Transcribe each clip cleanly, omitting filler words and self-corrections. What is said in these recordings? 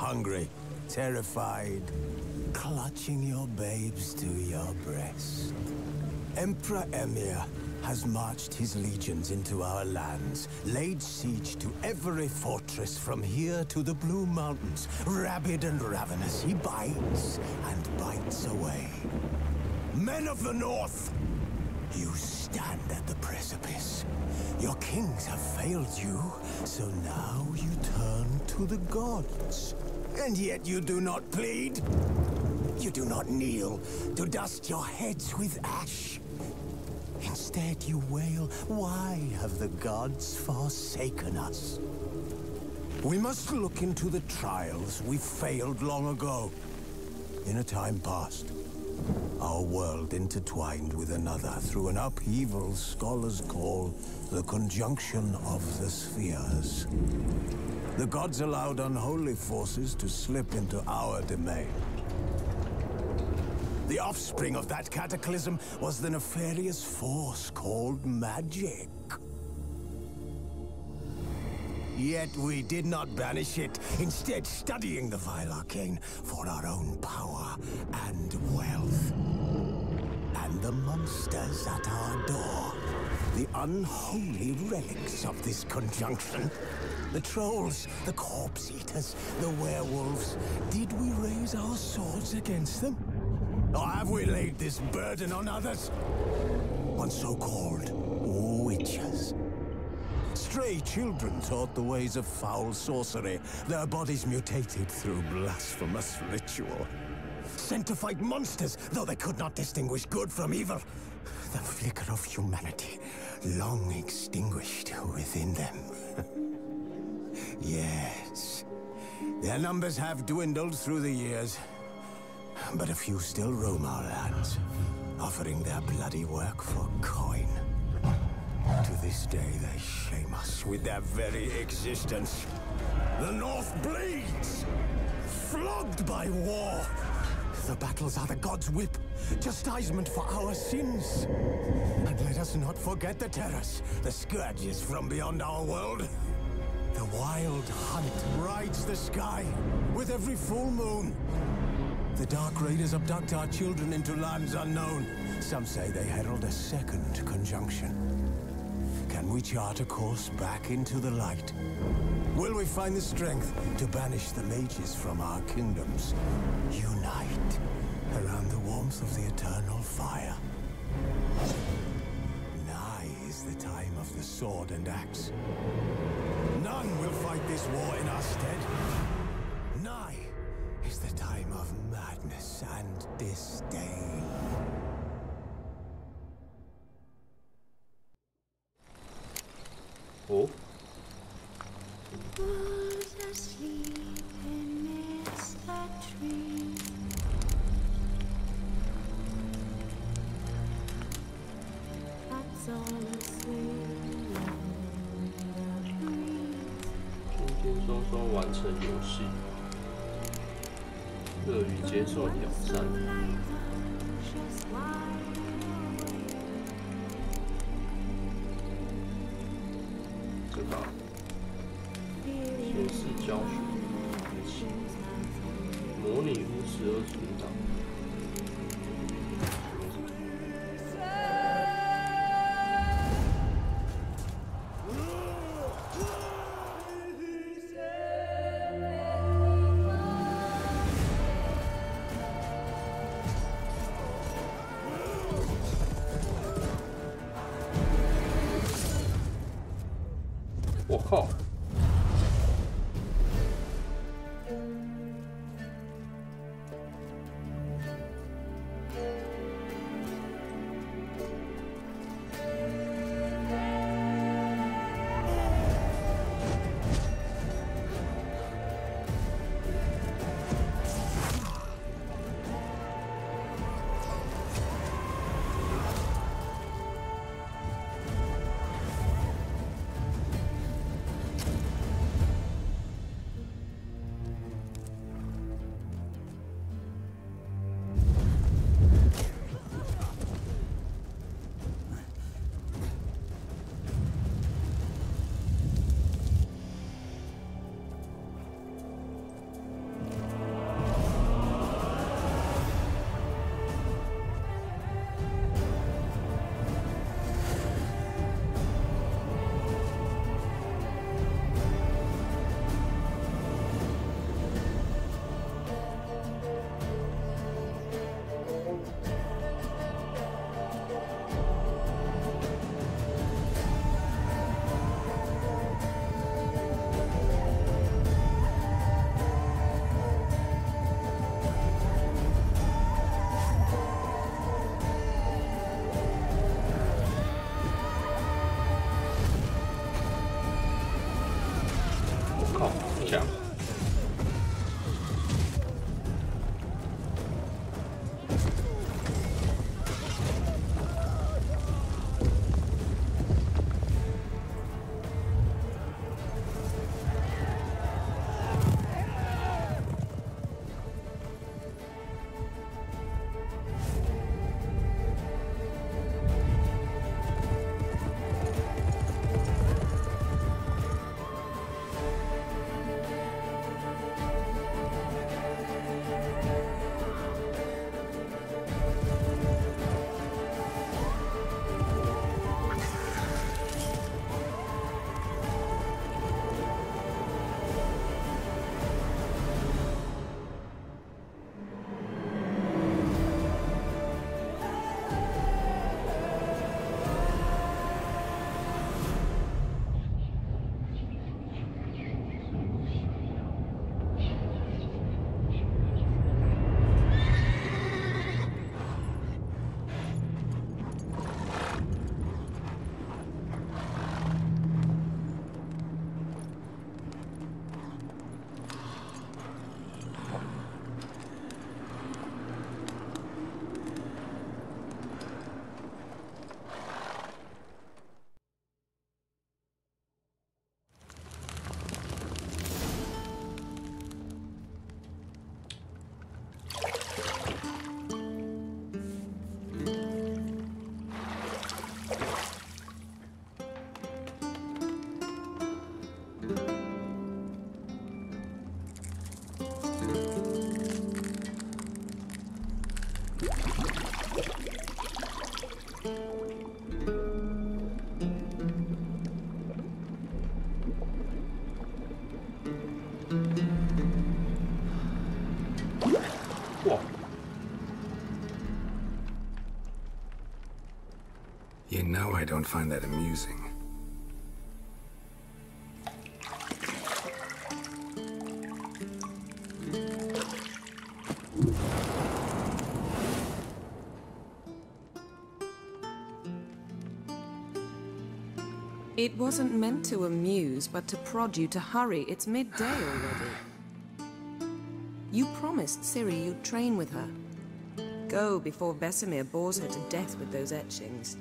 hungry, terrified, clutching your babes to your breast. Emperor Emir has marched his legions into our lands, laid siege to every fortress from here to the Blue Mountains. Rabid and ravenous, he bites and bites away. Men of the North, you stand at the precipice. Your kings have failed you, so now you turn to the gods. And yet you do not plead. You do not kneel to dust your heads with ash. Instead you wail, why have the gods forsaken us? We must look into the trials we failed long ago. In a time past, our world intertwined with another through an upheaval scholars call the conjunction of the spheres. The gods allowed unholy forces to slip into our domain. The offspring of that cataclysm was the nefarious force called magic. Yet we did not banish it, instead studying the vile arcane for our own power and wealth. And the monsters at our door, the unholy relics of this conjunction. The trolls, the corpse eaters, the werewolves. Did we raise our swords against them? Or have we laid this burden on others? On so-called witches. Stray children taught the ways of foul sorcery, their bodies mutated through blasphemous ritual. Sent to fight monsters, though they could not distinguish good from evil. The flicker of humanity, long extinguished within them. Yes, their numbers have dwindled through the years. But a few still roam our lands, offering their bloody work for coin. To this day, they shame us with their very existence. The North bleeds, flogged by war. The battles are the gods' whip, chastisement for our sins. And let us not forget the terrors, the scourges from beyond our world. The wild hunt rides the sky with every full moon. The Dark Raiders abduct our children into lands unknown. Some say they herald a second conjunction. Can we chart a course back into the light? Will we find the strength to banish the mages from our kingdoms? Unite around the warmth of the eternal fire. Nigh is the time of the sword and axe. None will fight this war in our stead. Nigh is the time of madness and disdain. Oh. Was asleep and missed that dream. That's all the sweet breeze. 轻轻松松完成游戏，乐于接受挑战。这个形式教学一起模拟巫师2存档。我靠！ No, I don't find that amusing. It wasn't meant to amuse, but to prod you to hurry. It's midday already. You promised Ciri you'd train with her. Go before Vesemir bores her to death with those etchings.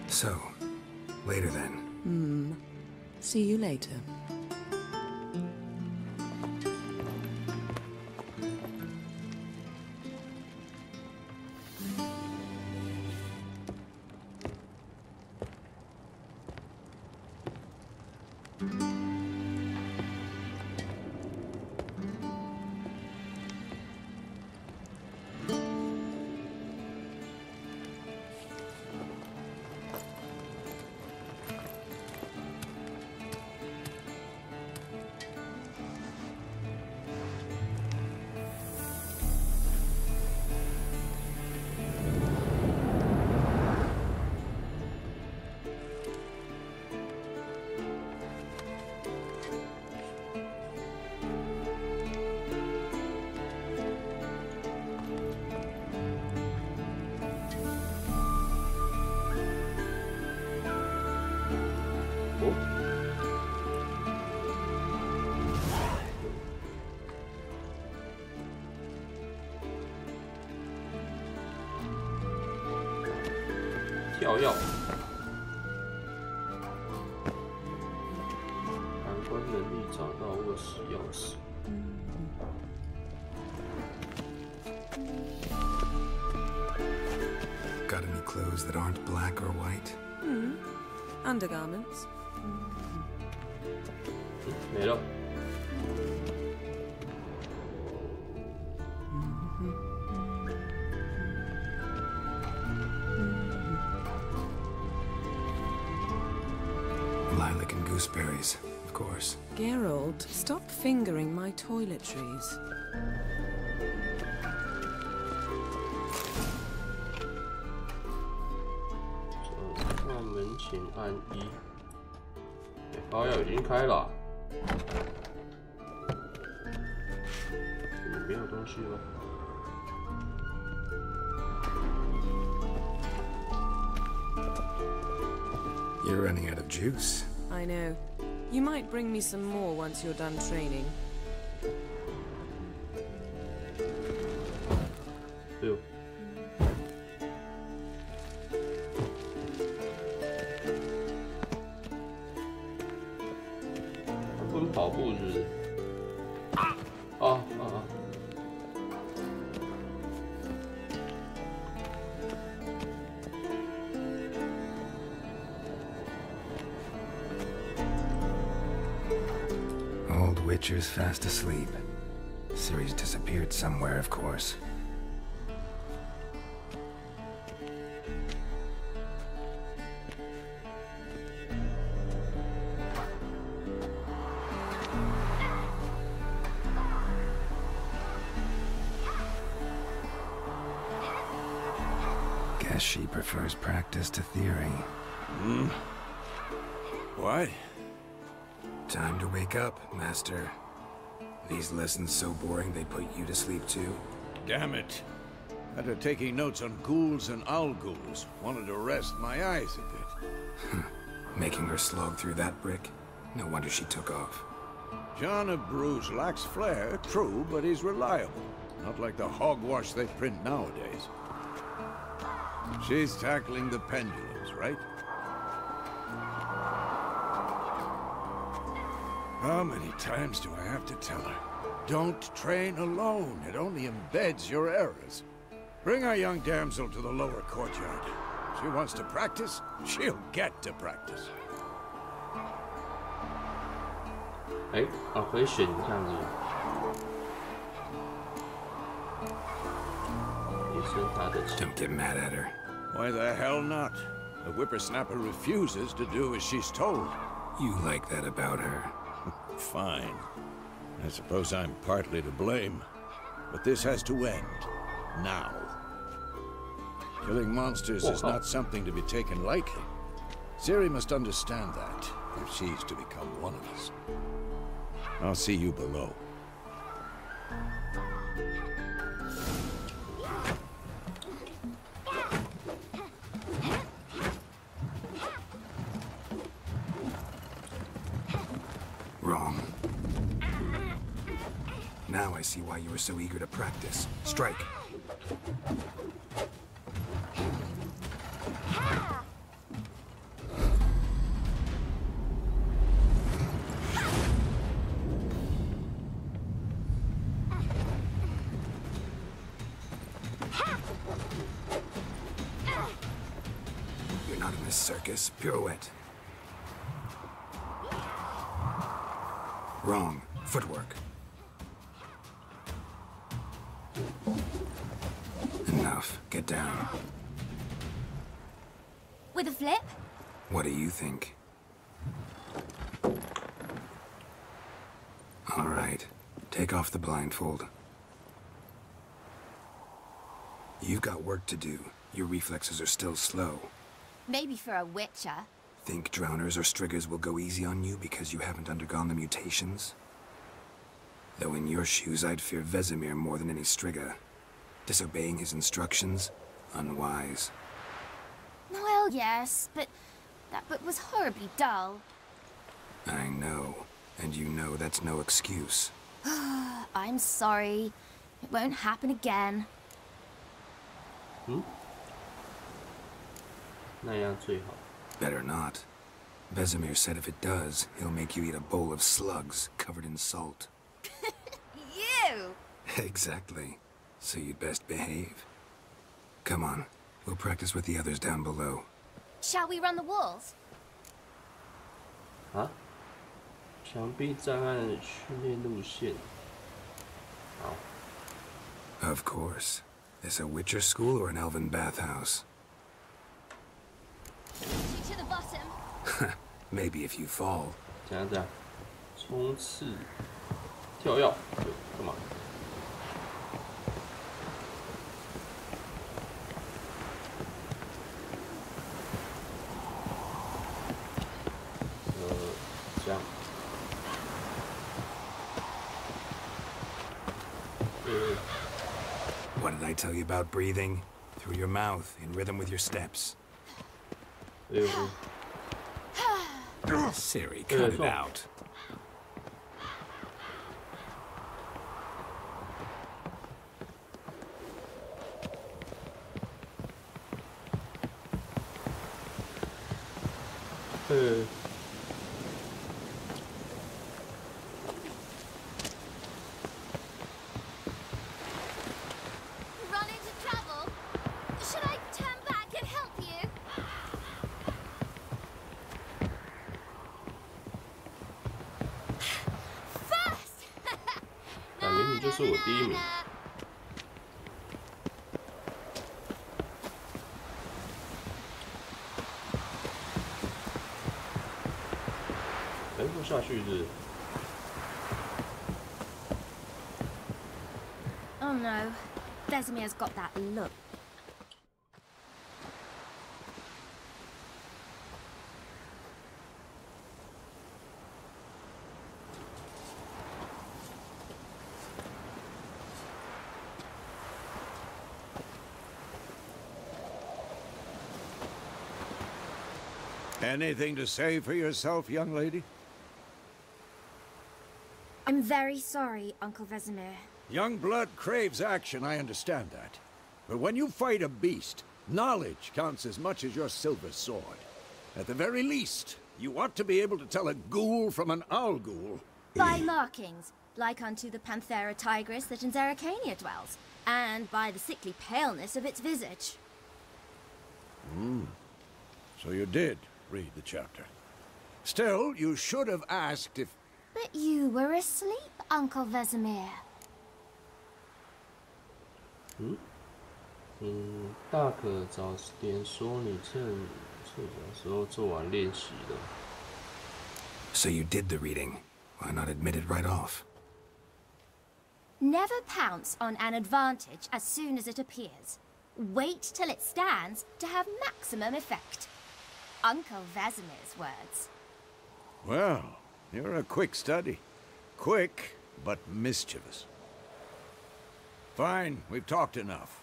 So, later then. See you later.跳药，感官能力找到卧室钥匙。Got any clothes that aren't black or white? Undergarments. 没了。Lilac and gooseberries, of course. Geralt, stop fingering my toiletries. 上门请按1。包药已经开了，没有东西了。 You're running out of juice. I know. You might bring me some more once you're done training. 哎呦！他不能跑步是不是？啊！ Witcher's fast asleep. Ciri's disappeared somewhere, of course. Guess she prefers practice to theory. What? Time to wake up, Master. These lessons so boring they put you to sleep too? Damn it. After taking notes on ghouls and owl ghouls, wanted to rest my eyes a bit. Making her slog through that brick? No wonder she took off. John of Bruges lacks flair, true, but he's reliable. Not like the hogwash they print nowadays. She's tackling the pendulums, right? How many times do I have to tell her? Don't train alone. It only embeds your errors. Bring our young damsel to the lower courtyard. She wants to practice, she'll get to practice. 哎，可以选这样子。提升她的 Don't get mad at her. Why the hell not? The whippersnapper refuses to do as she's told. You like that about her? Fine. I suppose I'm partly to blame. But this has to end. Now. Killing monsters is not something to be taken lightly. Ciri must understand that, if she's to become one of us. I'll see you below. Wrong. Now I see why you were so eager to practice. Strike. You're not in this circus. Pirouette. Wrong. Footwork. Enough. Get down. With a flip? What do you think? All right. Take off the blindfold. You've got work to do. Your reflexes are still slow. Maybe for a witcher. Think drowners or striggers will go easy on you because you haven't undergone the mutations? Though in your shoes, I'd fear Vesemir more than any strigger. Disobeying his instructions? Unwise. Well, yes, but that book was horribly dull. I know. And you know that's no excuse. I'm sorry. It won't happen again. 那样最好。 Better not. Vesemir said if it does, he'll make you eat a bowl of slugs covered in salt. You! Exactly. So you'd best behave. Come on. We'll practice with the others down below. Shall we run the walls? 啊？墙壁障碍训练路线。好。 Of course. This a Witcher school or an elven bathhouse? To the bottom. Maybe if you fall. 怎样？冲刺，跳跃，干嘛？这样。What did I tell you about breathing? Through your mouth, in rhythm with your steps. Ciri, cut it out. Run into trouble? Should I turn back and help you? First! 那明明就是我第一名。不下去是。 Oh no, Vesemir's got that look. Anything to say for yourself, young lady? I'm very sorry, Uncle Vesemir. Young blood craves action, I understand that. But when you fight a beast, knowledge counts as much as your silver sword. At the very least, you ought to be able to tell a ghoul from an owl ghoul. By markings, like unto the Panthera tigris that in Zerrikania dwells, and by the sickly paleness of its visage. So you did read the chapter. Still, you should have asked if... But you were asleep, Uncle Vesemir. 大可早点说，你趁是有时候做完练习的。So you did the reading. Why not admit it right off? Never pounce on an advantage as soon as it appears. Wait till it stands to have maximum effect. Uncle Vesemir's words. Well, you're a quick study. Quick, but mischievous. Fine, we've talked enough.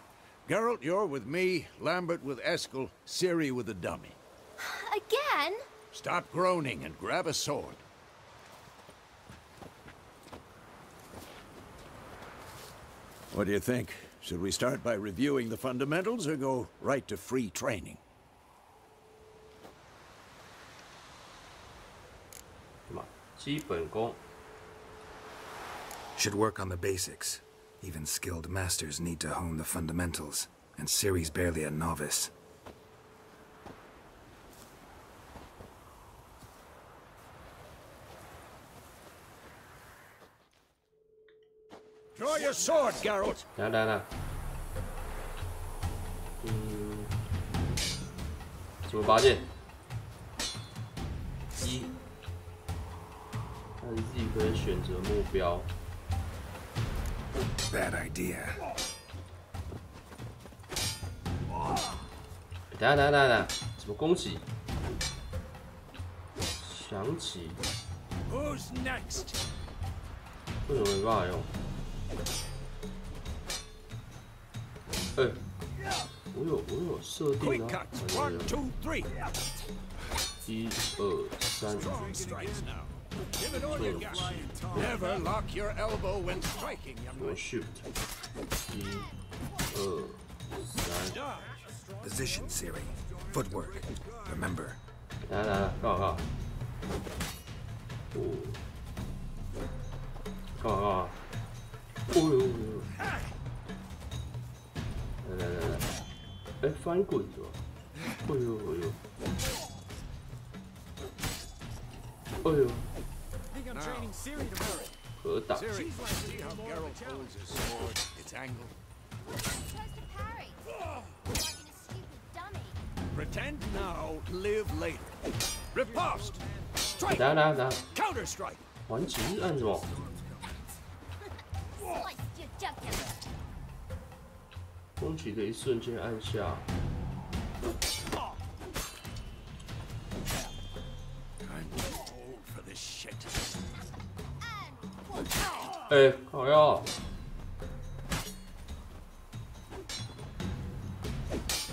Geralt, you're with me, Lambert with Eskel, Ciri with the dummy. Again? Stop groaning and grab a sword. What do you think? Should we start by reviewing the fundamentals or go right to free training? 什么？基本功。 Should work on the basics. Even skilled masters need to hone the fundamentals, and Ciri's barely a novice. Draw your sword, Geralt! 来，怎么拔剑？一，按 Z 可以选择目标。 Bad idea. 等下，怎么攻击？想起 Who's next? 为什么没办法用？我有设定 Quick 啊， cuts. 1, 2, 3. 1、2、3。 Strikes now. Give it all you got. Never lock your elbow when striking, young 我 man. shift。1、2、3。 Position, Ciri. Footwork. Remember. 来，干嘛？干嘛？来，翻滚是吧？合打。 Ciri, see how Geralt holds his sword, its angle. Supposed to parry. Like in a stupid dummy. Pretend now, live later. Riposte! Strike! 等下， Counter strike! 还击按什么？ Sliced your jugular. 攻击可以瞬间按下。 I'm too old for this shit. 靠腰。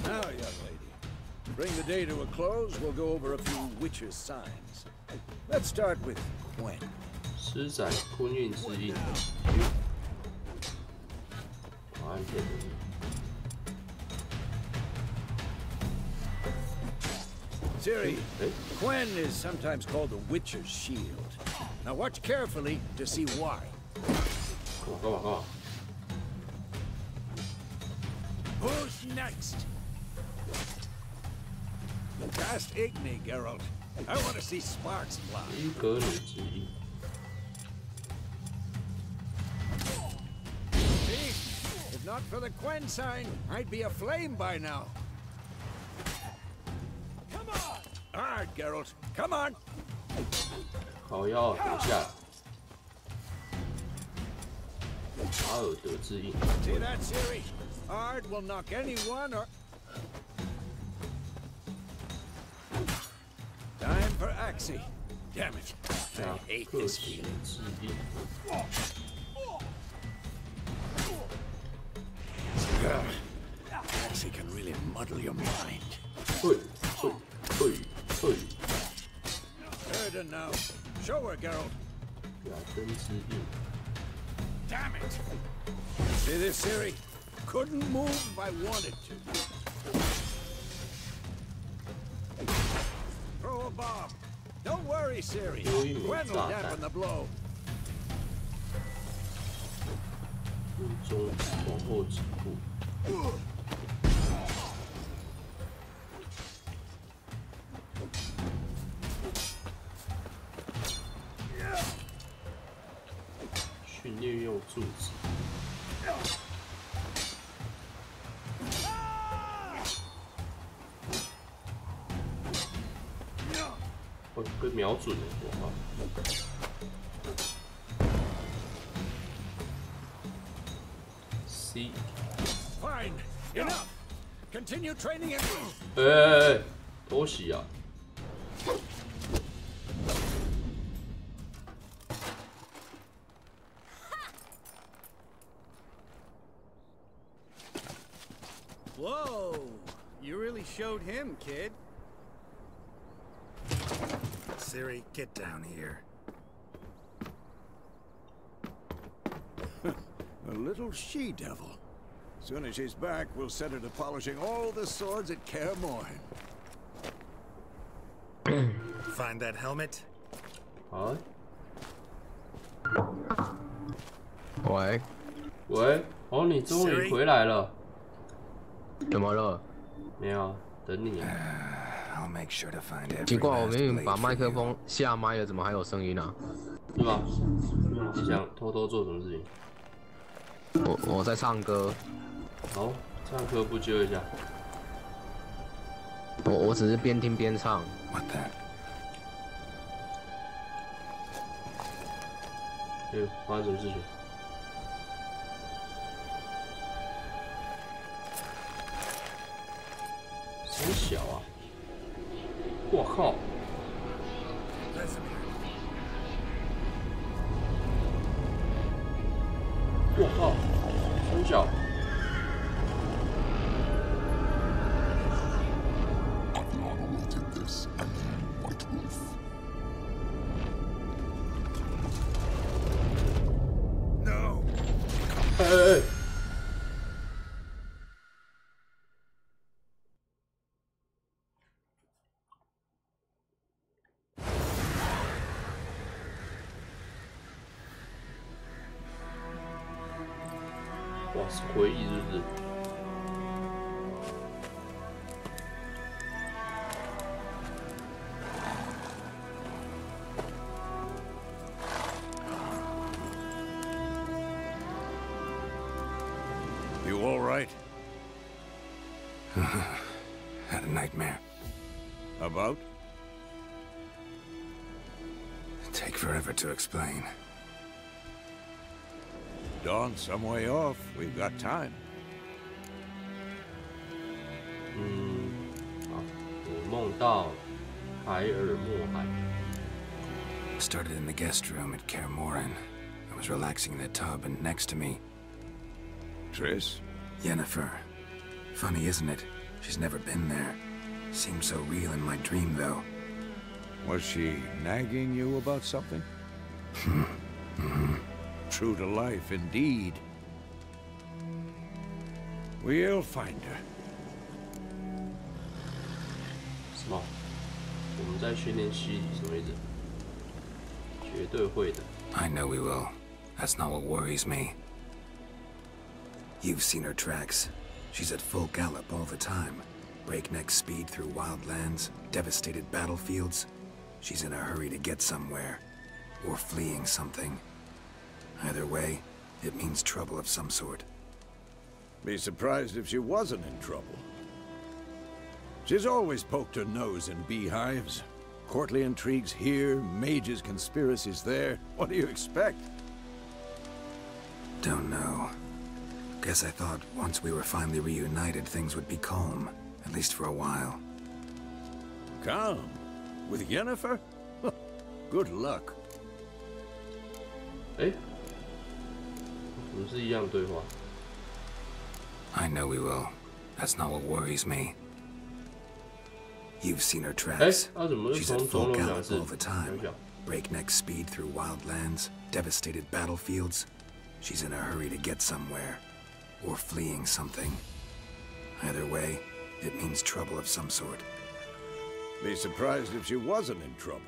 Now, young lady, bring the day to a close. We'll go over a few witches' signs. Let's start with Gwen. 施展坤运之印。按片的。 Ciri, Gwen is sometimes called the Witcher's Shield. Now watch carefully to see why. 干嘛？ Who's next? Cast Igni, Geralt. I want to see sparks fly. 伊格女之印。 See? If not for the Gwen sign, I'd be aflame by now. Come on! All right, Geralt. Come on! 靠腰，等一下。阿尔德之印。 See that, Ciri? Ard will knock anyone or... Time for Axie. Damn it. I hate 克 this 星 feeling. 之印。 Axie can really muddle your mind. 对。 Erden now. Show her, Geralt. 雅根之印。 Damn it. See this, Ciri? Couldn't move if I wanted to. Throw a bomb. Don't worry, Ciri. Gwen will dampen the blow. 路中往后几步。训练用柱子。被瞄准了，我靠！C。Fine, enough. Continue training and. 哎，偷袭啊！ Whoa! You really showed him, kid. Siri, get down here. A little she-devil. Soon as she's back, we'll set her to polishing all the swords at Kaer Morhen. Find that helmet? 啊？喂，喂，哦，你终于回来了。怎么了？没有，等你。 I'll make sure to find every 奇怪，我 last 明明 blade 把 for 麦克 you. 风下麦了，怎么还有声音啊？是吧？你想偷偷做什么事情？我在唱歌。好，唱歌不揪一下。我只是边听边唱。 What the? 哎呦，发生什么事情？真小啊！我靠！我靠！真小！ No. 哎！哇，是回忆是不是？ You all right? Had a nightmare. About? Take forever to explain. Dawn's some way off. We've got time. 好，我梦到海尔默海。 Started in the guest room at Kaer Morhen. I was relaxing in the tub, and next to me, Triss? Yennefer. Funny, isn't it? She's never been there. Seemed so real in my dream, though. Was she nagging you about something? True to life, indeed. We'll find her. 什么？我们在训练西里，什么意思？绝对会的。 I know we will. That's not what worries me. You've seen her tracks. She's at full gallop all the time. Breakneck speed through wild lands, devastated battlefields. She's in a hurry to get somewhere. Or fleeing something. Either way, it means trouble of some sort. Be surprised if she wasn't in trouble. She's always poked her nose in beehives. Courtly intrigues here, mages' conspiracies there. What do you expect? Don't know. Guess I thought once we were finally reunited, things would be calm. At least for a while. Calm? With Yennefer? Good luck. 哎，怎么是一样对话？ I know we will. That's not what worries me. You've seen her 哎， tracks. 他怎么是 She's at 从 full 中楼讲 gallop 是 all the time. 想想 Breakneck speed through wild lands, devastated battlefields. She's in a hurry to get somewhere. Or fleeing something. Either way, it means trouble of some sort. Be surprised if she wasn't in trouble.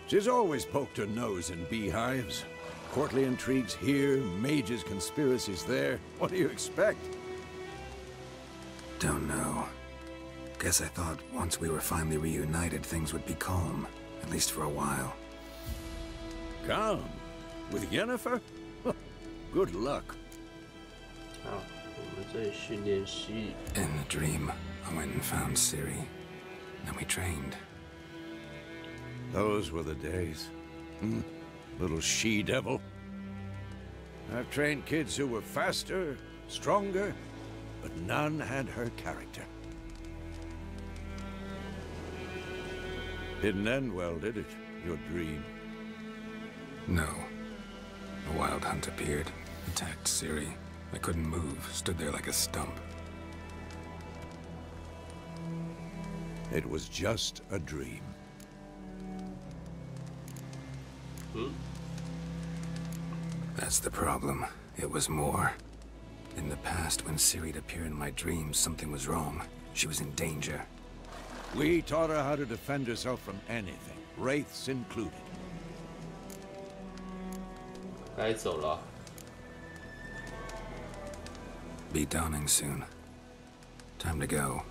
She's always poked her nose in beehives. Courtly intrigues here, mages' conspiracies there. What do you expect? Don't know. Guess I thought once we were finally reunited, things would be calm. At least for a while. Calm? With Yennefer? Good luck. 好，我们这里训练西里。 In the dream, I went and found Ciri. Then we trained. Those were the days. Little she-devil. I've trained kids who were faster, stronger, but none had her character. Didn't end well, did it? Your dream? No. A wild hunt appeared, attacked Ciri. I couldn't move, stood there like a stump. It was just a dream. That's the problem. It was more. In the past, when Ciri'd appear in my dreams, something was wrong. She was in danger. We taught her how to defend herself from anything, wraiths included. 该走了。 Be dawning soon. Time to go.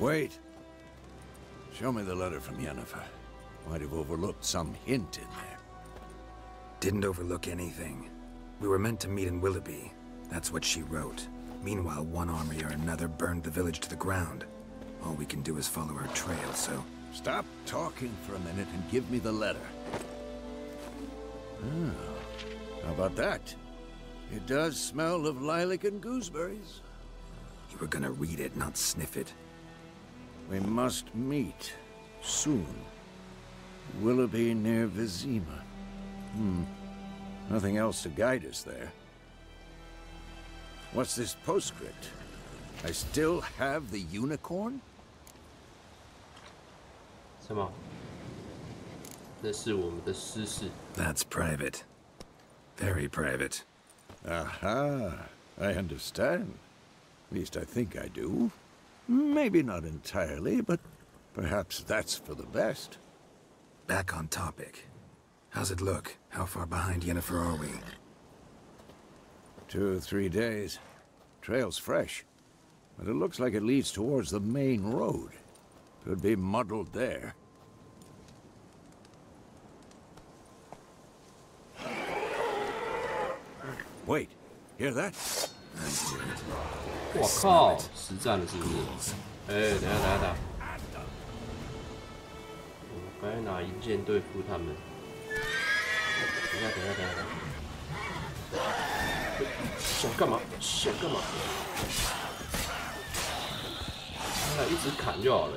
Wait. Show me the letter from Yennefer. Might have overlooked some hint in there. Didn't overlook anything. We were meant to meet in Willoughby. That's what she wrote. Meanwhile, one army or another burned the village to the ground. All we can do is follow her trail, so... Stop talking for a minute and give me the letter. How about that? It does smell of lilac and gooseberries. You were gonna read it, not sniff it. We must meet. Soon. Willoughby near Vizima. Nothing else to guide us there. What's this postscript? I still have the unicorn? 什么？那是我们的私事。 That's private. Very private. Aha, I understand. At least I think I do. Maybe not entirely, but perhaps that's for the best. Back on topic. How's it look? How far behind Yennefer are we? 2 or 3 days. Trail's fresh, but it looks like it leads towards the main road. Could be muddled there. Wait, hear that? 我靠，实战了是不是？哎，等一下，我们该拿一剑对付他们。等一下。想干嘛？他俩一直砍就好了。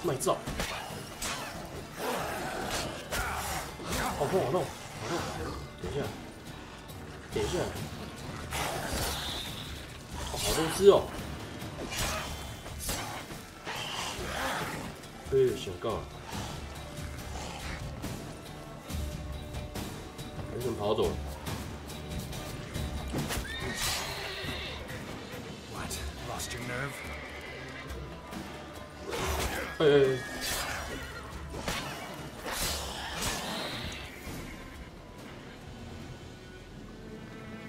卖照。好痛！等一下，好多只哦！想干嘛？为什么跑走了？ What? Lost your nerve?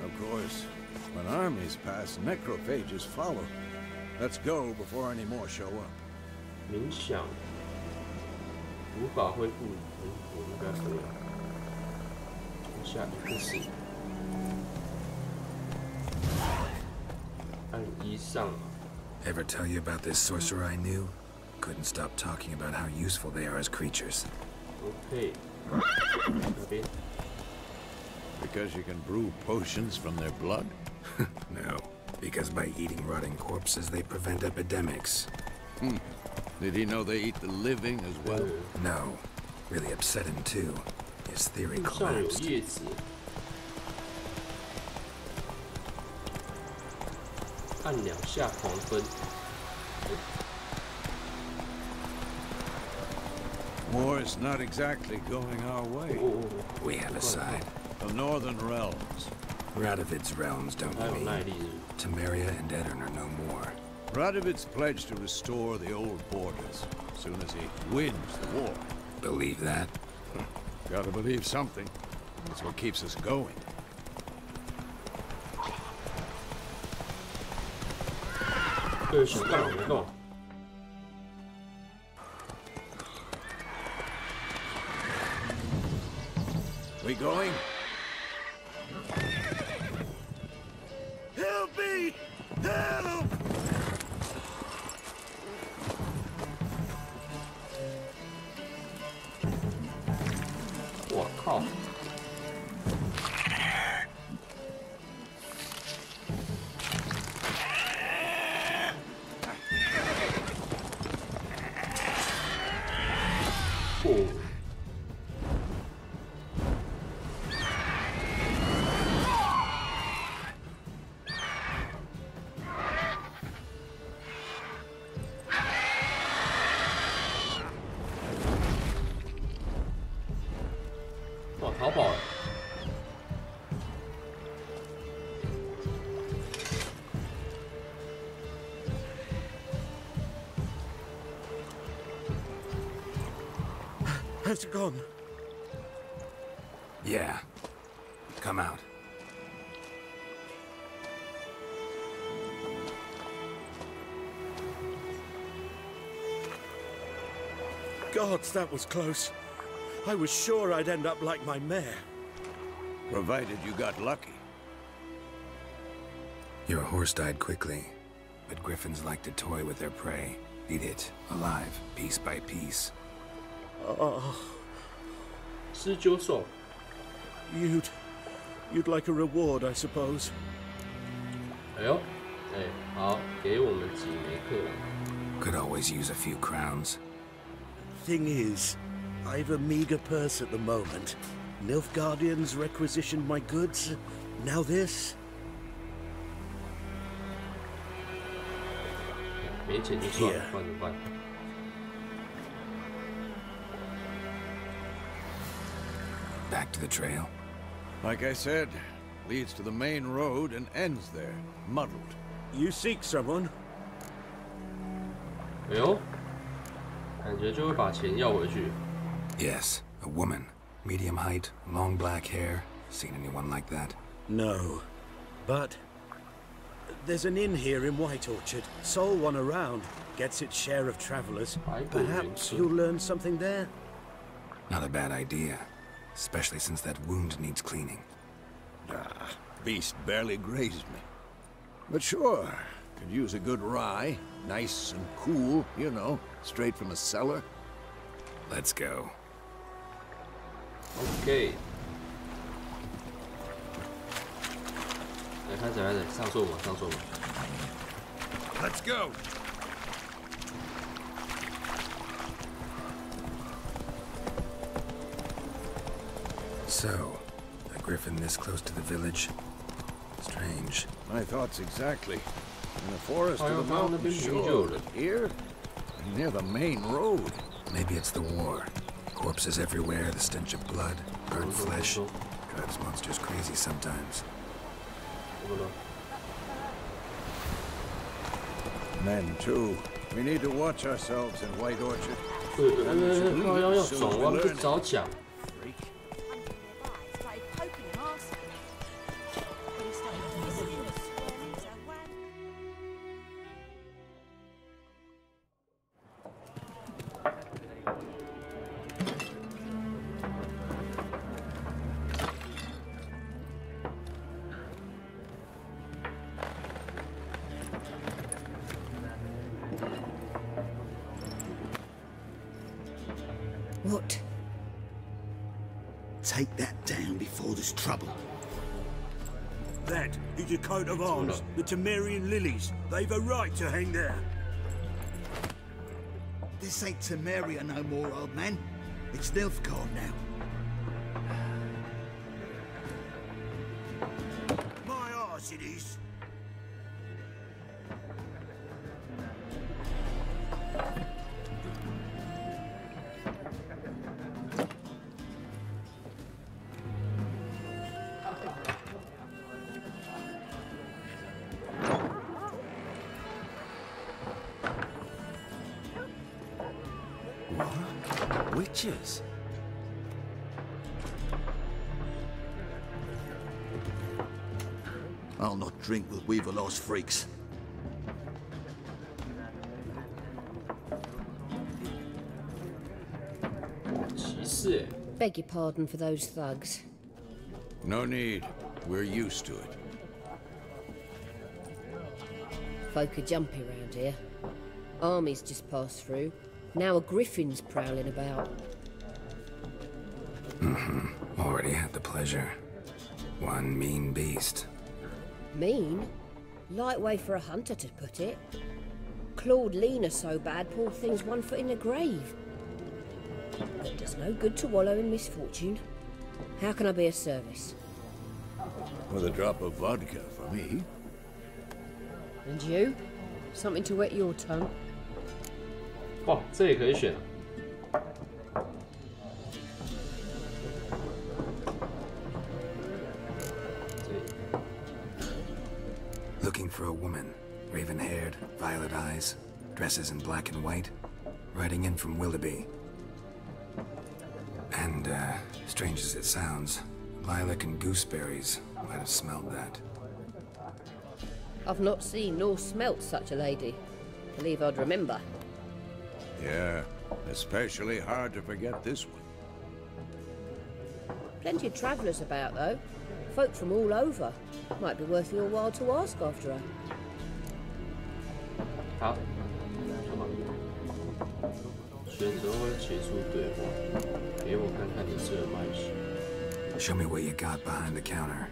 Of course, when armies pass, necrophages follow. Let's go before any more show up. 冥想无法恢复，我应该可以。下一个是按一上。 Ever tell you about this sorcerer I knew? Couldn't stop talking about how useful they are as creatures. OK， 那边。 Because you can brew potions from their blood? No, because by eating rotting corpses, they prevent epidemics. Did he know they eat the living as well? No. Really upset him too. His theory 上有 collapsed. 叶子。按2下狂奔。 War's not exactly going our way. We have a side. The northern realms. Radovid's realms, don't you mean? Temeria and Edirn are no more. Radovid's pledged to restore the old borders as soon as he wins the war. Believe that? Gotta believe something. That's what keeps us going. We going? 跑。哦。哇，逃跑了！ Has it gone? Yeah. Come out. Gods, that was close. I was sure I'd end up like my mare. Provided you got lucky. Your horse died quickly, but griffins like to toy with their prey. Eat it, alive, piece by piece. Oh. 施救手 You'd like a reward, I suppose. 哎呦，哎，好，给我们几枚克朗。 Could always use a few crowns. Thing is, I've a meager purse at the moment. Nilfgaardians requisitioned my goods. Now this. 没钱就算了，换就换。 Back to the trail. Like I said, leads to the main road and ends there, muddled. You seek someone? 哎呦，感觉就会把钱要回去。 Yes, a woman. Medium height, long black hair. Seen anyone like that? No. But there's an inn here in White Orchard. Sole one around. Gets its share of travelers. Perhaps you'll learn something there? Not a bad idea. Especially since that wound needs cleaning. Ah, beast barely grazed me. But sure, could use a good rye. Nice and cool, you know, straight from a cellar. Let's go. OK。来，开始，上错嘛，上错嘛。Let's go. So, a griffin this close to the village? Strange. My thoughts exactly. In the forest of the mountains, sure. But here, near the main road. Maybe it's the war. Corpses everywhere, the stench of blood, burnt flesh. Drives monsters crazy sometimes. Men too. We need to watch ourselves in White Orchard. 要走啊，不早讲。 What? Take that down before there's trouble. That is a coat of arms, the Temerian lilies. They've a right to hang there. This ain't Temeria no more, old man. It's Nilfgaard now. My arse it is. Witches? I'll not drink with Weaverlost freaks. Beg your pardon for those thugs. No need. We're used to it. Folk are jumpy around here. Armies just passed through. Now a griffin's prowling about. Already had the pleasure. One mean beast. Mean? Light way for a hunter to put it. Clawed Lena so bad, poor thing's 1 foot in the grave. But it does no good to wallow in misfortune. How can I be of service? With a drop of vodka for me. And you? Something to wet your tongue? 哦，这也可以选。 Looking for a woman. Raven-haired, violet eyes, dresses in black and white. Riding in from Willoughby. And, strange as it sounds, lilac and gooseberries might have smelled that. I've not seen nor smelt such a lady. Believe I'd remember. Yeah, especially hard to forget this one. Plenty of travellers about, though. Folk from all over. Might be worth your while to ask after her. 好，什么？选择会结束对话，给我看看你这个麦式。 Show me what you got behind the counter.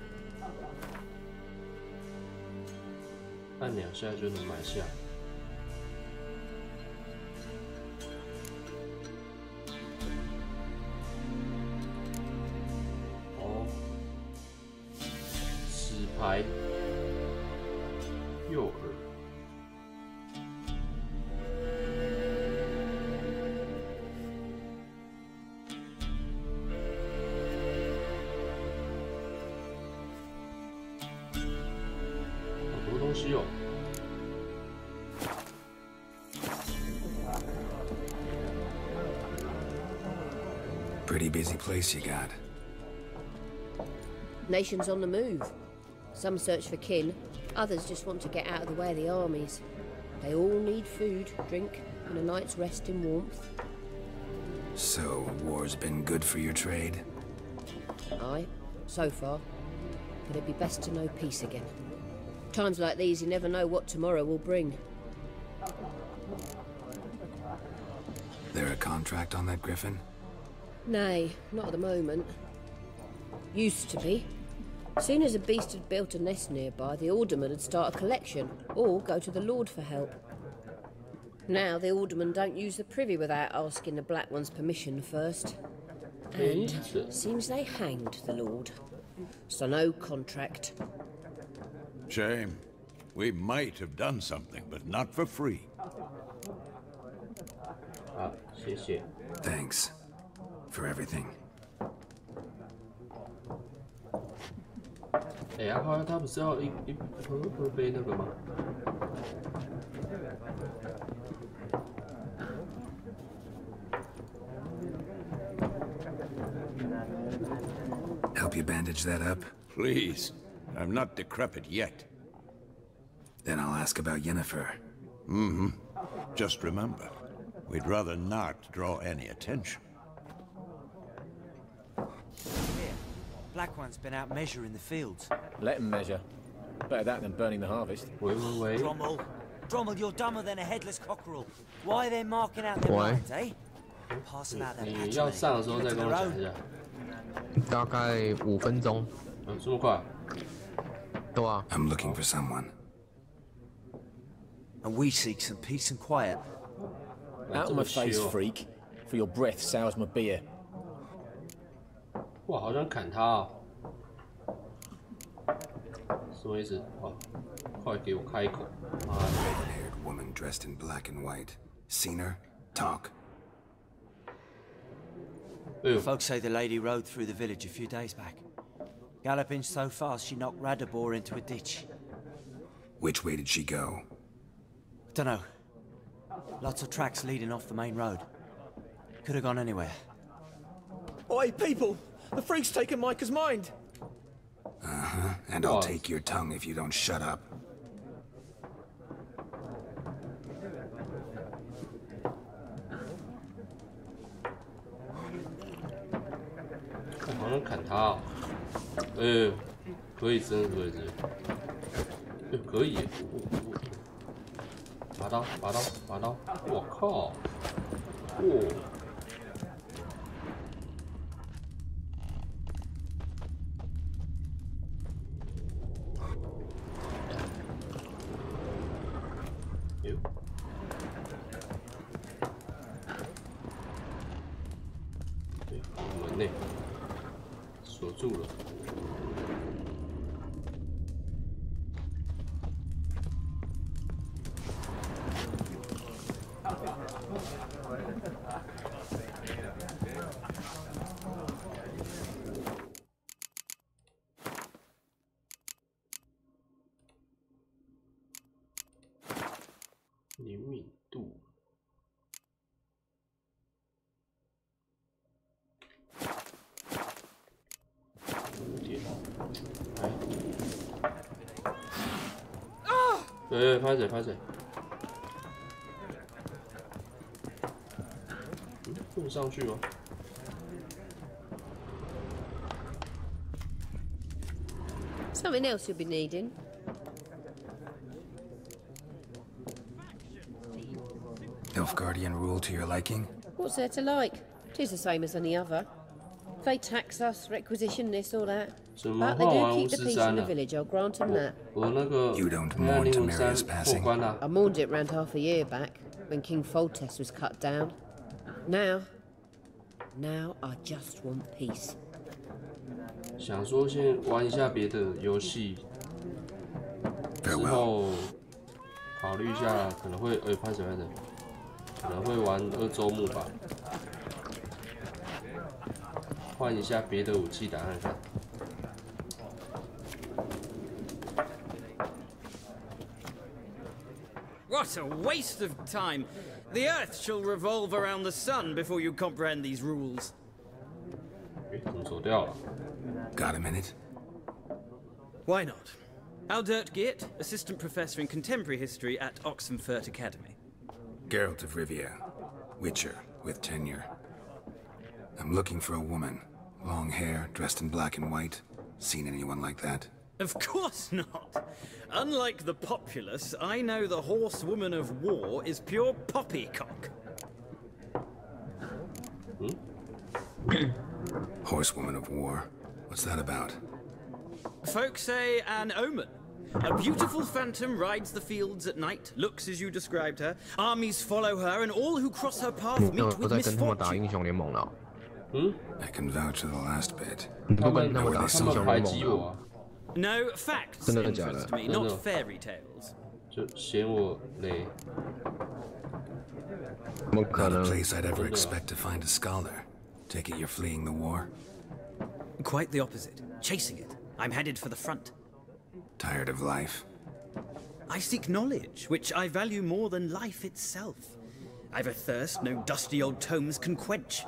按2下就能买下。哦，纸牌，诱饵。 Pretty busy place you got. Nations on the move. Some search for kin, others just want to get out of the way of the armies. They all need food, drink, and a night's rest in warmth. So, war's been good for your trade? Aye, so far. But it'd be best to know peace again. Times like these, you never know what tomorrow will bring. There a contract on that griffin? Nay, not at the moment. Used to be. Soon as a beast had built a nest nearby, the alderman would start a collection, or go to the Lord for help. Now the aldermen don't use the privy without asking the Black One's permission first. And seems they hanged the Lord. So no contract. Shame. We might have done something, but not for free. 好，谢谢。 Thanks. For everything. 哎呀，好像他不是要喝杯那个吗？ Help you bandage that up? Please. I'm not decrepit yet. Then I'll ask about Yennefer. Mm-hmm. Just remember, we'd rather not draw any attention. Black One's been out measuring the fields. Let him measure. Better that than burning the harvest. Wait. Drommel, you're dumber than a headless cockerel. Why are they marking out their lines, eh? Passing out their 你要上的时候再跟我讲一下。大概5分钟。这么快？对啊。I'm looking for someone. And we seek some peace and quiet. Out of my face, freak. For your breath sours my beer. 哇，好想砍他哦！什么意思？哇，快给我开口！妈的 Red-haired woman dressed in black and white. Seen her? Talk. Folks say the lady rode through the village a few days back. Galloping so fast she knocked Radabor into a ditch. Which way did she go? Dunno. Lots of tracks leading off the main road. Could have gone anywhere. Oi, people! The freak's taken Micah's mind! Uh-huh. And I'll take your tongue if you don't shut up. 好像砍他哦！可以，真的可以，可以！拔刀！我靠！内，锁住了。灵敏度。 对，拍谁？不上去吗？ Something else you'll be needing. Nilfgaardian rule to your liking? What's there to like? 'Tis the same as any other. They tax us, requisition this or that. But they do keep the peace in the village, I'll grant them that. You don't mourn Temeria's passing? I mourned it round half a year back, when King Foltest was cut down. Now I just want peace. 想说先玩一下别的游戏，之后考虑一下，可能会拍谁，可能会玩2周目吧，换一下别的武器打看看。 What a waste of time! The Earth shall revolve around the sun before you comprehend these rules. 怎么走掉了？ Got a minute? Why not? Aldert Geert, assistant professor in contemporary history at Oxenfurt Academy. Geralt of Rivia, Witcher with tenure. I'm looking for a woman. Long hair, dressed in black and white. Seen anyone like that? Of course not. Unlike the populace, I know the horsewoman of war is pure poppycock. Horsewoman of war? What's that about? Folks say an omen. A beautiful phantom rides the fields at night, looks as you described her. Armies follow her, and all who cross her path meet with misfortune. I can vouch for the last bit. 他们排挤我啊！ No, facts interest me, not fairy tales. 就嫌我雷。 Not a place I'd ever expect to find a scholar. Take it you're fleeing the war? Quite the opposite. Chasing it. I'm headed for the front. Tired of life? I seek knowledge, which I value more than life itself. I've a thirst no dusty old tomes can quench.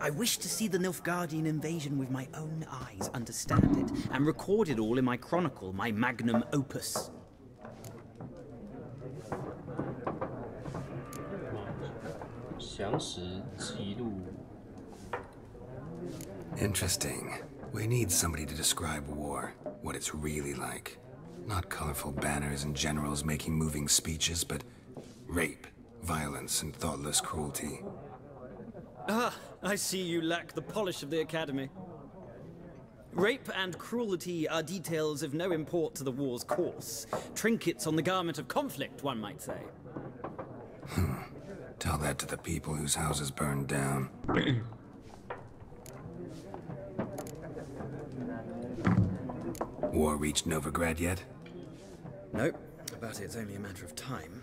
I wish to see the Nilfgaardian invasion with my own eyes, understand it, and record it all in my chronicle, my magnum opus. Interesting. We need somebody to describe war, what it's really like. Not colorful banners and generals making moving speeches, but rape, violence, and thoughtless cruelty. Ah, I see you lack the polish of the Academy. Rape and cruelty are details of no import to the war's course. Trinkets on the garment of conflict, one might say. Tell that to the people whose houses burned down. War reached Novigrad yet? Nope, but it's only a matter of time.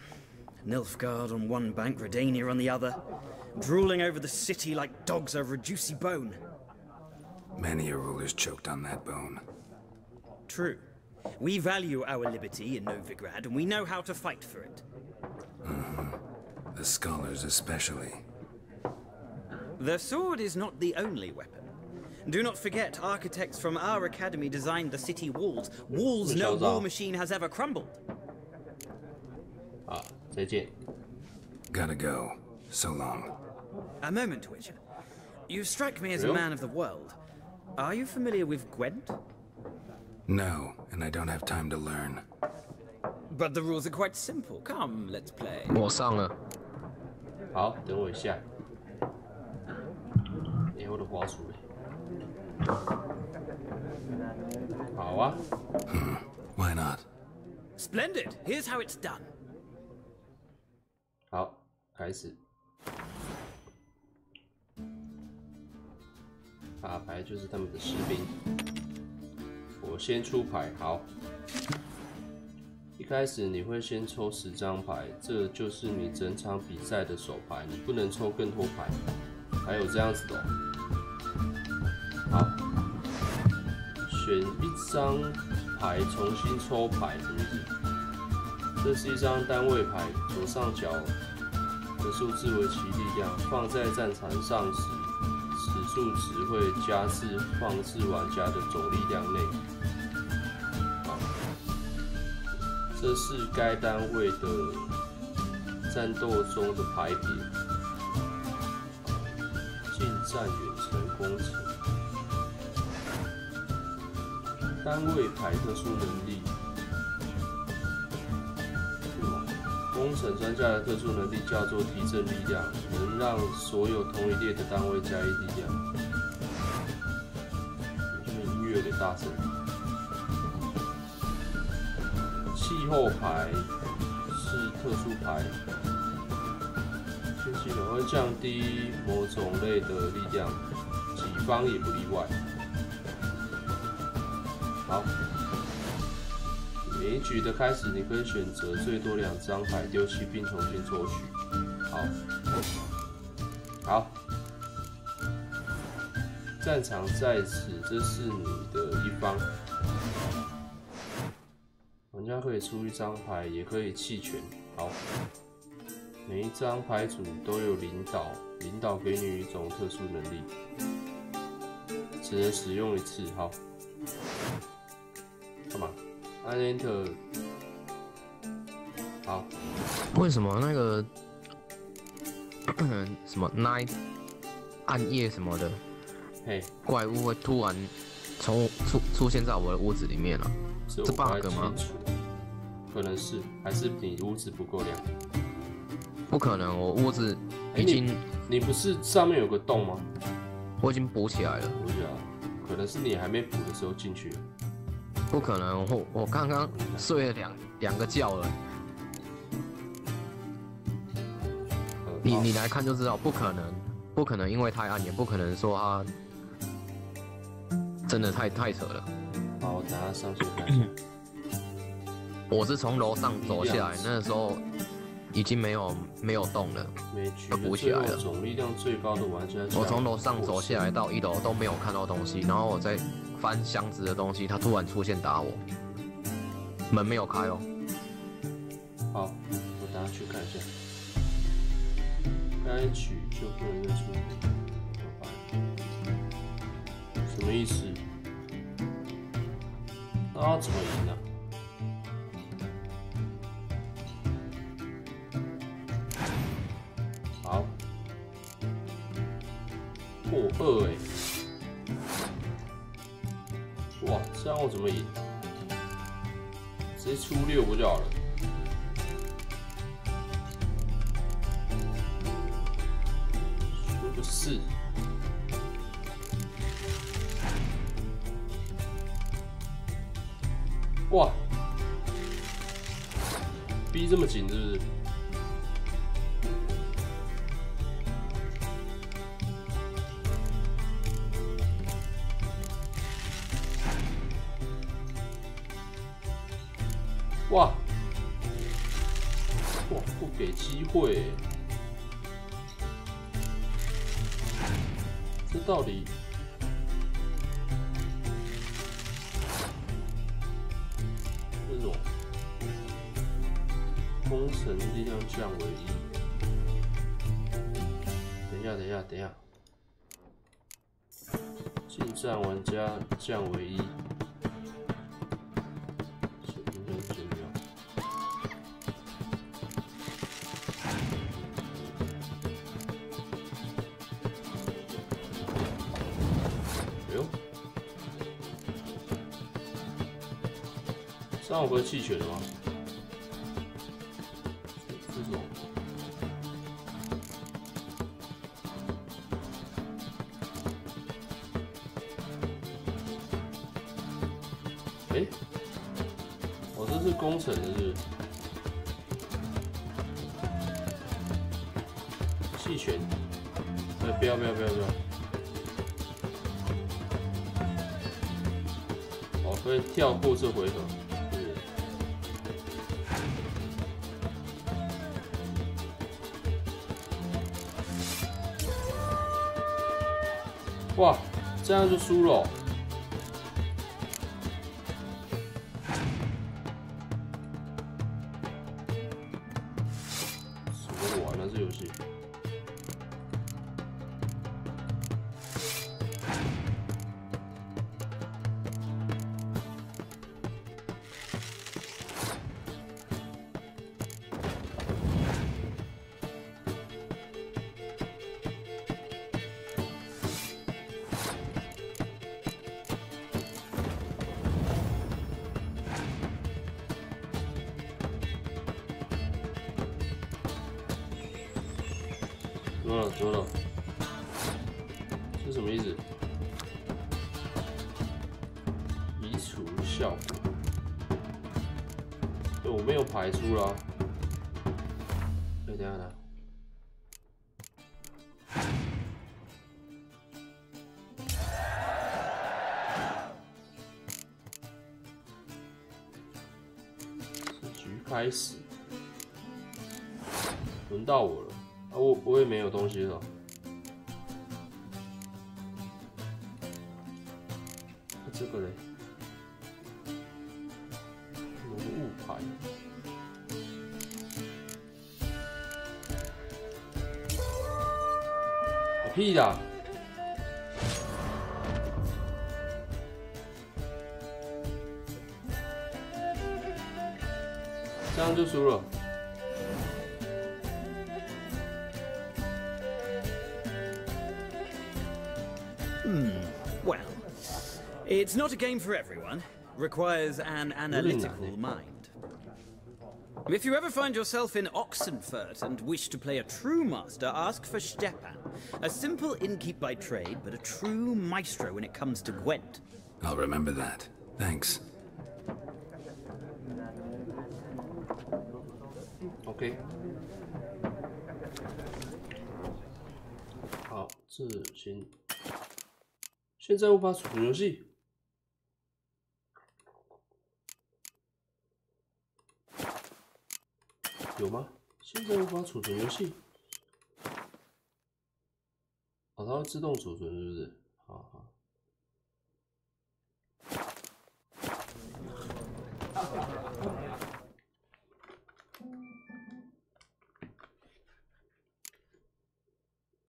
Nilfgaard on one bank, Redania on the other, drooling over the city like dogs over a juicy bone. Many a ruler's choked on that bone. True. We value our liberty in Novigrad, and we know how to fight for it. The scholars especially. The sword is not the only weapon. Do not forget, architects from our academy designed the city walls. Walls no war machine has ever crumbled. Ah, 再见. Gotta go. So long. A moment, Witcher. You strike me as a man of the world. Are you familiar with Gwent? No, and I don't have time to learn. But the rules are quite simple. Come, let's play. 我上了。好，等我一下。我的滑鼠嘞。好啊。Why not? Splendid. Here's how it's done. 好，开始。卡牌就是他们的士兵。我先出牌，好。一开始你会先抽10张牌，这就是你整场比赛的手牌，你不能抽更多牌。还有这样子的、好，选1张牌重新抽牌，什么意思？这是一张单位牌，左上角的数字为其力量，放在战场上时，此数值会加至放置玩家的总力量内。好，这是该单位的战斗中的牌别。近战远程工程，单位牌特殊能力。工程专家的特殊能力叫做提振力量，能让所有同一列的单位加1力量。这个音乐有点大声。气候牌是特殊牌，天气冷会降低某种类的力量，己方也不例外。好。每一局的开始，你可以选择最多2张牌丢弃并重新抽取。好，战场在此，这是你的一方。玩家可以出1张牌，也可以弃权。好，每一张牌组都有领导，领导给你1种特殊能力，只能使用1次。好，干嘛？按 Enter。好。为什么那个什么 Night 暗夜什么的，嘿，怪物会突然出现在我的屋子里面了？这 bug 吗？可能是，还是你屋子不够亮？不可能，我屋子已经……你不是上面有个洞吗？我已经补起来了。补起来了，可能是你还没补的时候进去了。不可能，我刚刚睡了两个觉了。你来看就知道，不可能，因为太暗，也不可能说它真的太扯了。好，我等下上去看一下。我是从楼上走下来，那时候已经没有洞了，都补起来了。总力量最高的玩家，我从楼上走下来到1楼都没有看到东西，然后我再翻箱子的东西，他突然出现打我，门没有开哦。好，我等下去看一下。该局就不能再出，什么意思？那他怎么赢呢？好，破2哎。哇，这样我怎么赢？直接出6不就好了？出个4。哇，逼这么紧是不是？哇！哇，不给机会，这到底？这种工程力量降为1。等一下，近战玩家降为1。这样我不会弃权的吗？这种，哦，这是工程的是不是？弃权，不要！会跳过这回合。哇，这样就输了哦。什么玩啊这游戏？怎么了？这是什么意思？移除效果。对，我没有排出啦。等一下呢。此局开始，轮到我了。啊，我也没有东西了。这个嘞，浓雾牌，屁的！这样就输了。Well, it's not a game for everyone. Requires an analytical mind. If you ever find yourself in Oxenfurt and wish to play a true master, ask for Stepan. A simple innkeep by trade, but a true maestro when it comes to Gwent. I'll remember that. Thanks. OK。好，这先。现在无法储存游戏，有吗？现在无法储存游戏。哦，它会自动储存，是不是？好好。